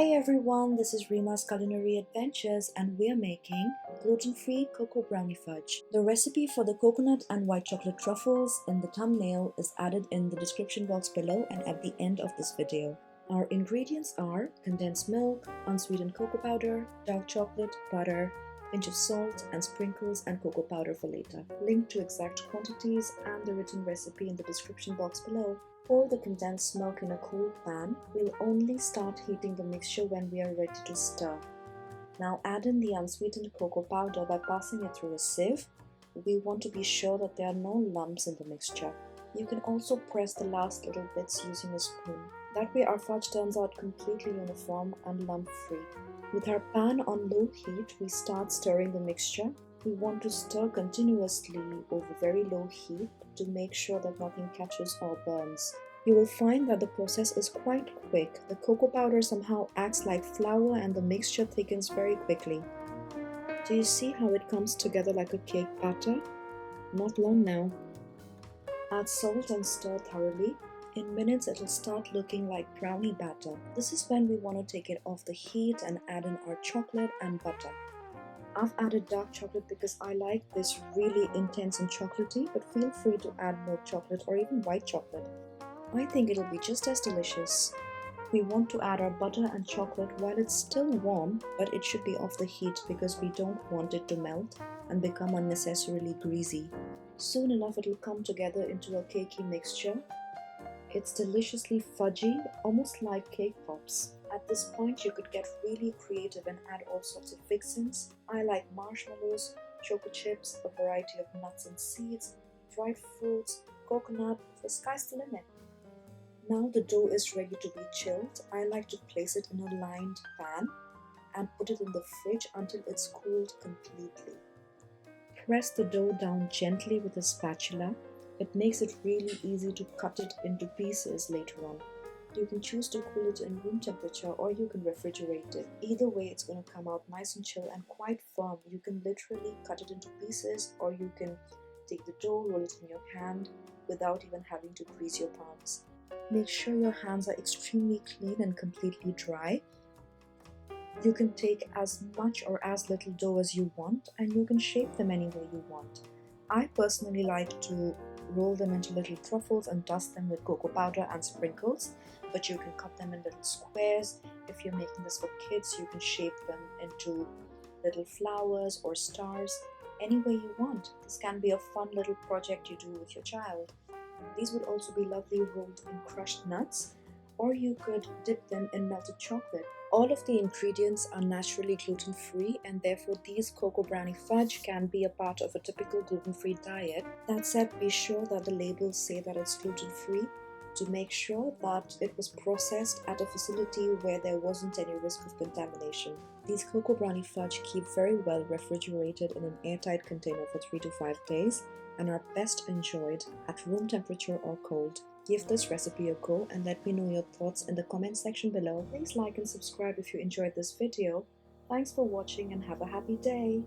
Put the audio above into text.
Hi everyone, this is Rima's Culinary Adventures and we are making gluten-free cocoa brownie fudge. The recipe for the coconut and white chocolate truffles in the thumbnail is added in the description box below and at the end of this video. Our ingredients are condensed milk, unsweetened cocoa powder, dark chocolate, butter, pinch of salt and sprinkles and cocoa powder for later. Link to exact quantities and the written recipe in the description box below. Pour the condensed milk in a cool pan. We'll only start heating the mixture when we are ready to stir. Now add in the unsweetened cocoa powder by passing it through a sieve. We want to be sure that there are no lumps in the mixture. You can also press the last little bits using a spoon. That way our fudge turns out completely uniform and lump-free. With our pan on low heat, we start stirring the mixture. We want to stir continuously over very low heat to make sure that nothing catches or burns. You will find that the process is quite quick. The cocoa powder somehow acts like flour and the mixture thickens very quickly. Do you see how it comes together like a cake batter? Not long now. Add salt and stir thoroughly. In minutes it will start looking like brownie batter. This is when we want to take it off the heat and add in our chocolate and butter. I've added dark chocolate because I like this really intense and chocolatey, but feel free to add milk chocolate or even white chocolate. I think it'll be just as delicious. We want to add our butter and chocolate while it's still warm, but it should be off the heat because we don't want it to melt and become unnecessarily greasy. Soon enough it'll come together into a cakey mixture. It's deliciously fudgy, almost like cake pops. At this point you could get really creative and add all sorts of fixings. I like marshmallows, choco chips, a variety of nuts and seeds, dried fruits, coconut. The sky's the limit. Now the dough is ready to be chilled. I like to place it in a lined pan and put it in the fridge until it's cooled completely. Press the dough down gently with a spatula. It makes it really easy to cut it into pieces later on. You can choose to cool it in room temperature or you can refrigerate it. Either way it's going to come out nice and chill and quite firm. You can literally cut it into pieces or you can take the dough, roll it in your hand without even having to grease your palms. Make sure your hands are extremely clean and completely dry. You can take as much or as little dough as you want and you can shape them any way you want. I personally like to roll them into little truffles and dust them with cocoa powder and sprinkles, but you can cut them in little squares. If you're making this for kids, you can shape them into little flowers or stars, any way you want. This can be a fun little project you do with your child. These would also be lovely rolled in crushed nuts, or you could dip them in melted chocolate. All of the ingredients are naturally gluten-free and therefore these cocoa brownie fudge can be a part of a typical gluten-free diet. That said, be sure that the labels say that it's gluten-free to make sure that it was processed at a facility where there wasn't any risk of contamination. These cocoa brownie fudge keep very well refrigerated in an airtight container for 3 to 5 days and are best enjoyed at room temperature or cold. Give this recipe a go and let me know your thoughts in the comment section below. Please like and subscribe if you enjoyed this video. Thanks for watching and have a happy day.